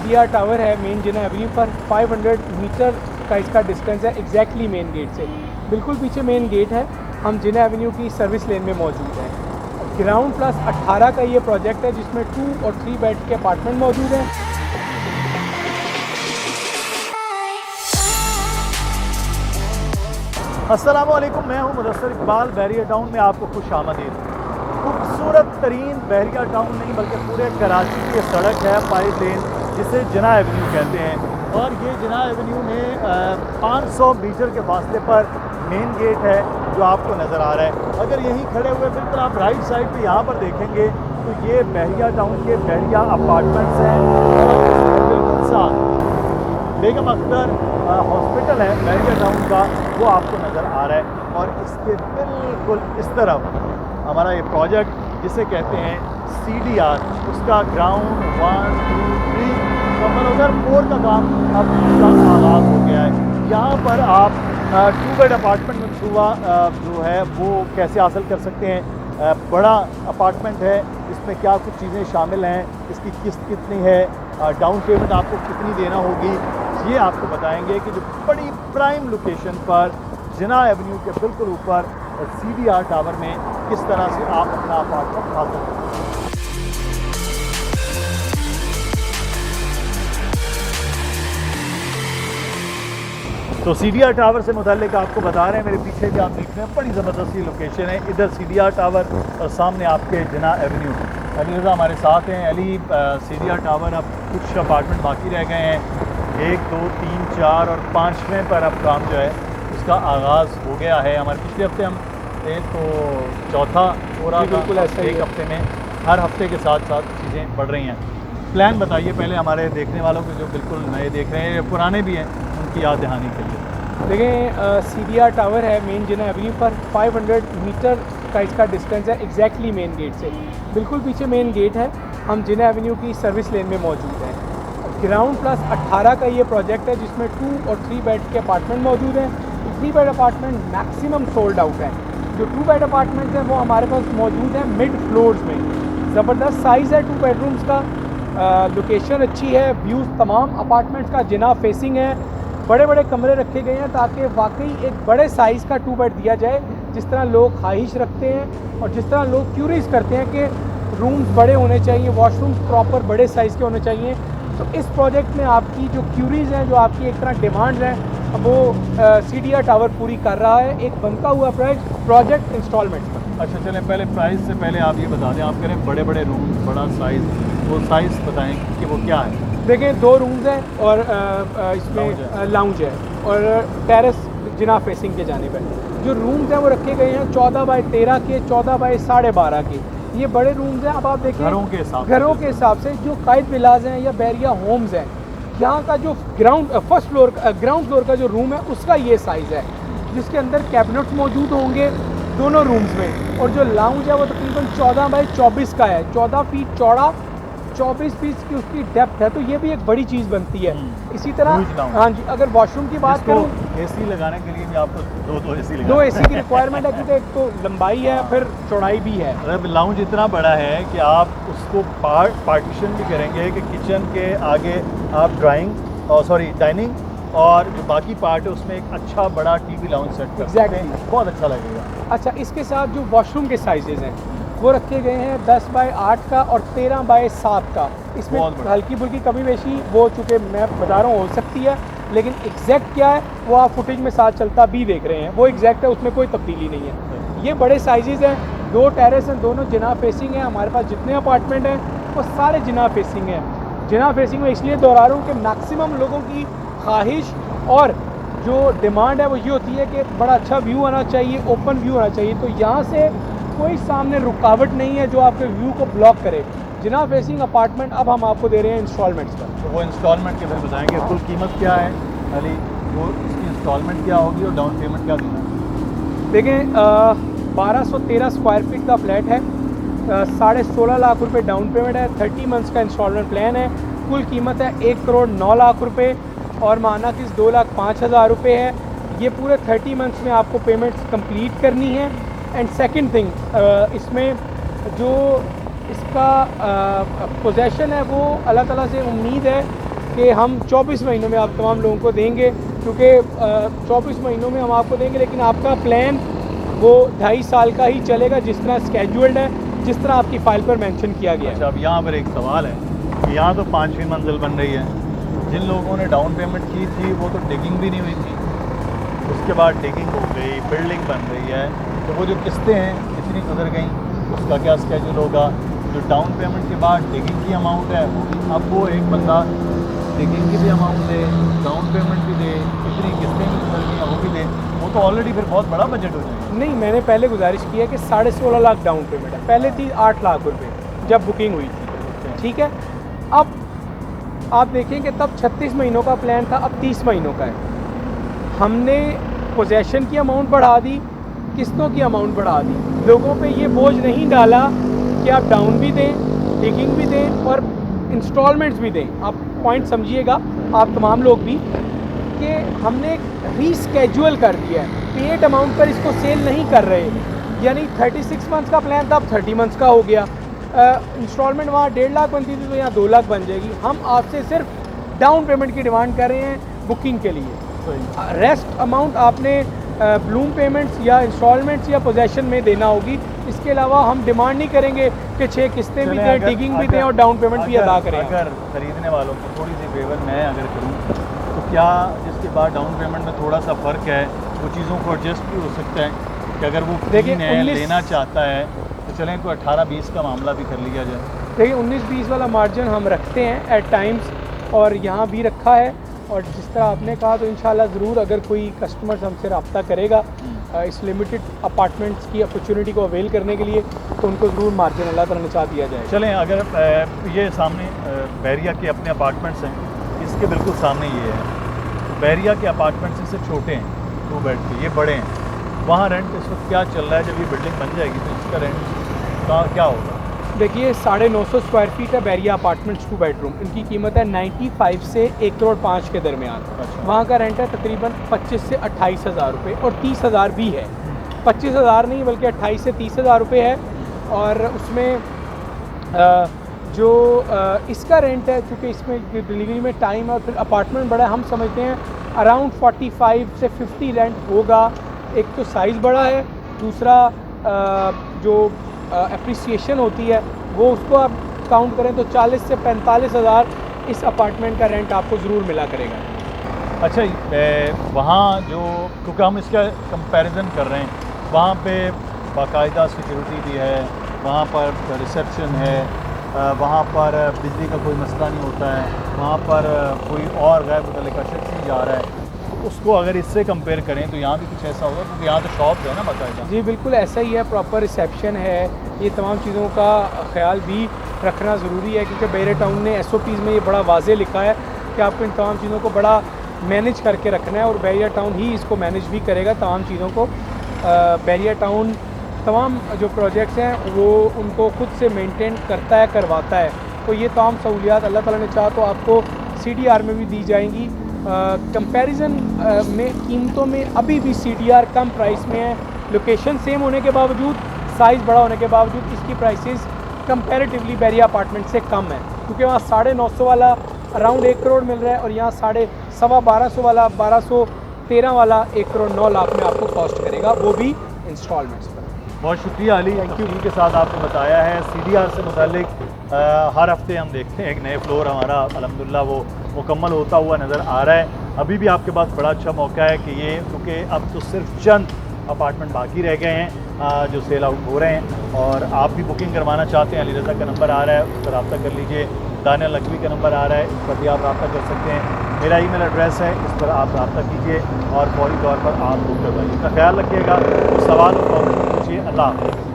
CDR tower है main जिना Avenue पर 500 metre का इसका डिस्टेंस है एग्जैक्टली मेन गेट से। बिल्कुल पीछे मेन गेट है, हम जिना एवेन्यू की सर्विस लेन में मौजूद हैं। ग्राउंड प्लस 18 का ये प्रोजेक्ट है जिसमें 2 और 3 बेड के अपार्टमेंट मौजूद हैं। अस्सलामुअलैकुम, मैं हूं मुदस्सिर इकबाल। बहरिया टाउन में आपको खुश आमदीद। खूबसूरत तरीन बहरिया टाउन नहीं बल्कि पूरे कराची की सड़क है 5 लेन, जिसे जिना एवेन्यू कहते हैं। और ये जिना एवेन्यू में 500 मीटर के फासले पर मेन गेट है जो आपको नज़र आ रहा है। अगर यहीं खड़े हुए बिल्कुल आप राइट साइड पे यहाँ पर देखेंगे तो ये बहरिया टाउन के बहरिया अपार्टमेंट्स हैं। बिल्कुल साथ बेगम अख्तर हॉस्पिटल है बहरिया टाउन का, वो आपको नज़र आ रहा है। और इसके बिल्कुल इस तरफ हमारा ये प्रोजेक्ट जिसे कहते हैं CDR, उसका ग्राउंड 1, 2, 3 मुकम्मल हो गया। 4 का काम अब इसका आगाज़ हो गया है। यहाँ पर आप 2 बेड अपार्टमेंट मनसूबा जो है वो कैसे हासिल कर सकते हैं। बड़ा अपार्टमेंट है, इसमें क्या कुछ चीज़ें शामिल हैं, इसकी किस्त कितनी है, डाउन पेमेंट आपको कितनी देना होगी, ये आपको बताएंगे कि जो बड़ी प्राइम लोकेशन पर जिना एवेन्यू के बिल्कुल ऊपर CDR टावर में किस तरह से आप अपना अपार्टमेंट हासिल कर सकते हैं। तो CDR टावर से मुताल्लिक आपको बता रहे हैं, मेरे पीछे भी आप देख रहे हैं बड़ी ज़बरदस्त लोकेशन है। इधर CDR टावर और सामने आपके जिना एवेन्यू। अली रज़ा हमारे साथ हैं। अली, CDR टावर अब कुछ अपार्टमेंट बाकी रह गए हैं, 1, 2, 3, 4 और 5वें पर अब काम जो है उसका आगाज़ हो गया है। हमारे पिछले हफ्ते हम तो चौथा हो रहा था, बिल्कुल ऐसा ही एक है। हफ्ते में हर हफ्ते के साथ साथ चीज़ें बढ़ रही हैं। प्लान बताइए पहले हमारे देखने वालों को जो बिल्कुल नए देख रहे हैं, पुराने भी हैं, उनकी याद दहानी के लिए। देखें, CDR टावर है मेन जिना एवेन्यू पर 500 मीटर का इसका डिस्टेंस है एग्जैक्टली मेन गेट से। बिल्कुल पीछे मेन गेट है, हम जिना एवेन्यू की सर्विस लेन में मौजूद हैं। ग्राउंड प्लस 18 का ये प्रोजेक्ट है जिसमें 2 और 3 बेड के अपार्टमेंट मौजूद हैं। 3 bed apartment maximum sold out है। जो 2 बेड अपार्टमेंट्स हैं वो हमारे पास मौजूद हैं मिड फ्लोर्स में। ज़बरदस्त साइज़ है 2 बेडरूम्स का, लोकेशन अच्छी है, व्यूज़ तमाम अपार्टमेंट्स का जिना फेसिंग है। बड़े बड़े कमरे रखे गए हैं ताकि वाकई एक बड़े साइज़ का 2 बेड दिया जाए, जिस तरह लोग ख्वाहिश रखते हैं और जिस तरह लोग क्यूरीज करते हैं कि रूम्स बड़े होने चाहिए, वॉशरूम्स प्रॉपर बड़े साइज़ के होने चाहिए। तो इस प्रोजेक्ट में आपकी जो क्यूरीज हैं, जो आपकी एक तरह डिमांड्स हैं, वो CDR टावर पूरी कर रहा है। एक बनता हुआ प्रोजेक्ट इंस्टॉलमेंट पर। अच्छा चलें, पहले प्राइस से पहले आप ये बता दें, आप कह रहे हैं बड़े बड़े रूम, बड़ा साइज़, वो साइज़ बताएं कि वो क्या है। देखें, 2 रूम्स हैं और इसमें लाउंज है और टेरेस जिना फेसिंग के जानिब है। जो रूम्स हैं वो रखे गए हैं 14 बाय 13 के, 14 बाय 12.5 के। ये बड़े रूम्स हैं। अब आप देखिए घरों के हिसाब से जो कायद विलाज हैं या बैरिया होम्स हैं, यहाँ का जो ग्राउंड फ्लोर का जो रूम है उसका ये साइज़ है, जिसके अंदर कैबिनेट्स मौजूद होंगे दोनों रूम्स में। और जो लाउंज है वो तकरीबन 14 बाय 24 का है, 14 फीट चौड़ा, 24 फीट की उसकी डेप्थ है। तो ये भी एक बड़ी चीज़ बनती है। इसी तरह हाँ जी, अगर वॉशरूम की बात करूँ, AC लगाने के लिए भी आपको दो AC दो AC की रिक्वायरमेंट है, क्योंकि एक तो लंबाई है फिर चौड़ाई भी है। अब लाउंज इतना बड़ा है कि आप उसको पार्टीशन भी करेंगे कि किचन के आगे आप डाइनिंग और जो बाकी पार्ट है उसमें एक अच्छा बड़ा TV लाउंज सेट कर सकते हैं, बहुत अच्छा लगेगा। अच्छा, इसके साथ जो वॉशरूम के साइजेज़ हैं वो रखे गए हैं 10 बाय 8 का और 13 बाय 7 का। इसमें हल्की फुल्की कमी बेशी वो चूँकि मैं बता रहा हूँ हो सकती है, लेकिन एग्जैक्ट क्या है वो आप फुटेज में साथ चलता भी देख रहे हैं, वो एग्जैक्ट है, उसमें कोई तब्दीली नहीं है। ये बड़े साइजेज़ हैं, 2 टेरेस हैं, दोनों जिना फेसिंग हैं। हमारे पास जितने अपार्टमेंट हैं वो सारे जिना फेसिंग हैं। जिना फेसिंग में इसलिए दोहरा रहा हूँ कि मैक्सिमम लोगों की ख्वाहिश और जो डिमांड है वो ये होती है कि बड़ा अच्छा व्यू आना चाहिए, ओपन व्यू आना चाहिए। तो यहाँ से कोई सामने रुकावट नहीं है जो आपके व्यू को ब्लॉक करे। जिना फेसिंग अपार्टमेंट अब हम आपको दे रहे हैं इंस्टॉलमेंट्स पर। तो वो इंस्टॉलमेंट के फिर बताएंगे कुल कीमत क्या है अली, वो इसकी इंस्टॉलमेंट क्या होगी और डाउन पेमेंट क्या देना है। देखें, 1213 स्क्वायर फीट का फ्लैट है, 16.5 लाख रुपए डाउन पेमेंट है, 30 मंथ्स का इंस्टॉलमेंट प्लान है। कुल कीमत है 1 करोड़ 9 लाख रुपए और माना कि 2,05,000 रुपये है। ये पूरे 30 मंथ्स में आपको पेमेंट्स कंप्लीट करनी है। एंड सेकंड थिंग, इसमें जो इसका पोजेशन है वो अल्लाह ताला से उम्मीद है कि हम 24 महीनों में आप तमाम लोगों को देंगे, क्योंकि 24 महीनों में हम आपको देंगे, लेकिन आपका प्लान वो 2.5 साल का ही चलेगा, जिस तरह स्केड्यूल्ड है, जिस तरह आपकी फ़ाइल पर मेंशन किया गया है। अच्छा, अब यहाँ पर एक सवाल है कि यहाँ तो 5वीं मंजिल बन रही है, जिन लोगों ने डाउन पेमेंट की थी वो तो डिगिंग भी नहीं हुई थी, उसके बाद डिगिंग हो गई, बिल्डिंग बन रही है, तो वो जो किस्तें हैं कितनी गुजर गई, उसका क्या स्केड्यूल होगा? जो डाउन पेमेंट के बाद डिगिंग की अमाउंट है वो भी, अब वो एक बंदा डिगिंग की भी अमाउंट दे, डाउन पेमेंट भी दे, कितनी किस्तें भी गुजर गई हैं वो भी दे, वो तो ऑलरेडी फिर बहुत बड़ा बजट हो जाएगा। नहीं, मैंने पहले गुजारिश की है कि 16.5 लाख डाउन पेमेंट है, पहले थी 8 लाख रुपए जब बुकिंग हुई थी, ठीक है। अब आप देखें कि तब 36 महीनों का प्लान था, अब 30 महीनों का है। हमने पोजेसन की अमाउंट बढ़ा दी, किस्तों की अमाउंट बढ़ा दी, लोगों पे ये बोझ नहीं डाला कि आप डाउन भी दें, डिगिंग भी दें और इंस्टॉलमेंट्स भी दें। आप पॉइंट समझिएगा, आप तमाम लोग भी, कि हमने रीस्केड्यूल कर दिया है, पेड अमाउंट पर इसको सेल नहीं कर रहे, यानी 36 मंथ्स का प्लान था, अब 30 मंथ्स का हो गया। इंस्टॉलमेंट वहाँ 1.5 लाख बनती थी तो यहाँ 2 लाख बन जाएगी। हम आपसे सिर्फ डाउन पेमेंट की डिमांड कर रहे हैं बुकिंग के लिए, रेस्ट अमाउंट आपने ब्लूम पेमेंट्स या इंस्टॉलमेंट्स या पोजेसन में देना होगी। इसके अलावा हम डिमांड नहीं करेंगे कि 6 किस्तें भी दें, डिगिंग भी दें और डाउन पेमेंट भी अदा करें। अगर खरीदने वालों को थोड़ी सी फेवर मैं अगर करूँ तो क्या जिसके बाद डाउन पेमेंट में थोड़ा सा फ़र्क है वो चीज़ों को एडजस्ट भी हो सकता है कि अगर वो लेना चाहता है तो चलें कोई 18-20 का मामला भी कर लिया जाए? देखिए 19-20 वाला मार्जिन हम रखते हैं एट टाइम्स, और यहाँ भी रखा है, और जिस तरह आपने कहा तो इंशाल्लाह ज़रूर अगर कोई कस्टमर हमसे रब्ता करेगा इस लिमिटेड अपार्टमेंट्स की अपॉर्चुनिटी को अवेल करने के लिए, तो उनको ज़रूर मार्जिन अल्लाह ताला ने चाह दिया जाए। चलें, अगर ये सामने बहरिया के अपने अपार्टमेंट्स हैं, इसके बिल्कुल सामने ये है, तो बहरिया के अपार्टमेंट्स इससे छोटे हैं, 2 बेड के, ये बड़े हैं, वहाँ रेंट इस वक्त क्या चल रहा है? जब ये बिल्डिंग बन जाएगी तो इसका रेंट का क्या होगा? देखिए 950 स्क्वायर फीट है बहरिया अपार्टमेंट्स 2 बेडरूम, इनकी कीमत है 95 से 1 करोड़ 5 के दरमियान। अच्छा। वहाँ का रेंट है तकरीबन 25 से 28 हज़ार रुपये, और 30 हज़ार भी है, 25 हज़ार नहीं बल्कि 28 से 30 हज़ार रुपये है। और उसमें इसका रेंट है, चूँकि इसमें डिलीवरी में टाइम है और फिर अपार्टमेंट बड़ा है, हम समझते हैं अराउंड 45 से 50 रेंट होगा। एक तो साइज़ बड़ा है, दूसरा जो एप्रिसिएशन होती है वो उसको आप काउंट करें तो 40 से 45 हज़ार इस अपार्टमेंट का रेंट आपको ज़रूर मिला करेगा। अच्छा, वहाँ जो, क्योंकि हम इसका कंपैरिजन कर रहे हैं, वहाँ पे बाकायदा सिक्योरिटी भी है, वहाँ पर रिसेप्शन है, वहाँ पर बिजली का कोई मसला नहीं होता है, वहाँ पर कोई और गैर मुतल्लिका शख्स नहीं जा रहा है, उसको अगर इससे कंपेयर करें तो यहाँ भी कुछ ऐसा होगा? क्योंकि यहाँ तो शॉप है ना बाकायदा। जी बिल्कुल ऐसा ही है, प्रॉपर रिसेप्शन है, ये तमाम चीज़ों का ख्याल भी रखना ज़रूरी है, क्योंकि बहरिया टाउन ने SOPs में ये बड़ा वाज़े लिखा है कि आपको इन तमाम चीज़ों को बड़ा मैनेज करके रखना है, और बहरिया टाउन ही इसको मैनेज भी करेगा तमाम चीज़ों को। बहरिया टाउन तमाम जो प्रोजेक्ट्स हैं वो उनको खुद से मेंटेन करता है, करवाता है, तो ये तमाम सहूलियात अल्लाह ताला ने चाहा तो आपको CDR में भी दी जाएंगी। कंपैरिजन में कीमतों में अभी भी CDR कम प्राइस में है, लोकेशन सेम होने के बावजूद, साइज़ बड़ा होने के बावजूद इसकी प्राइसेस कंपैरेटिवली बहरिया अपार्टमेंट से कम है, क्योंकि वहाँ 950 वाला अराउंड 1 करोड़ मिल रहा है, और यहाँ 1250 वाला 1213 वाला 1 करोड़ 9 लाख में आपको कॉस्ट करेगा, वो भी इंस्टॉलमेंट्स पर। बहुत शुक्रिया अली, तफसील के साथ आपने बताया है। CDR से मुतालिक हर हफ्ते हम देखते हैं एक नए फ्लोर हमारा अल्हम्दुलिल्लाह वो मुकम्मल होता हुआ नज़र आ रहा है। अभी भी आपके पास बड़ा अच्छा मौका है कि ये, क्योंकि अब तो सिर्फ चंद अपार्टमेंट बाकी रह गए हैं जो सेल आउट हो रहे हैं, और आप भी बुकिंग करवाना चाहते हैं, अली रज़ा का नंबर आ रहा है, उस पर रब्ता कर लीजिए। दानियल लकवी का नंबर आ रहा है, इस पर भी आप रब्ता कर सकते हैं। मेरा ईमेल एड्रेस है, इस पर आप रब्ता कीजिए और फौरी तौर पर आप बुक करवाइए। अपना ख्याल रखिएगा, सवाल और कमेंट पूछिए। अल्लाह हाफ़िज़।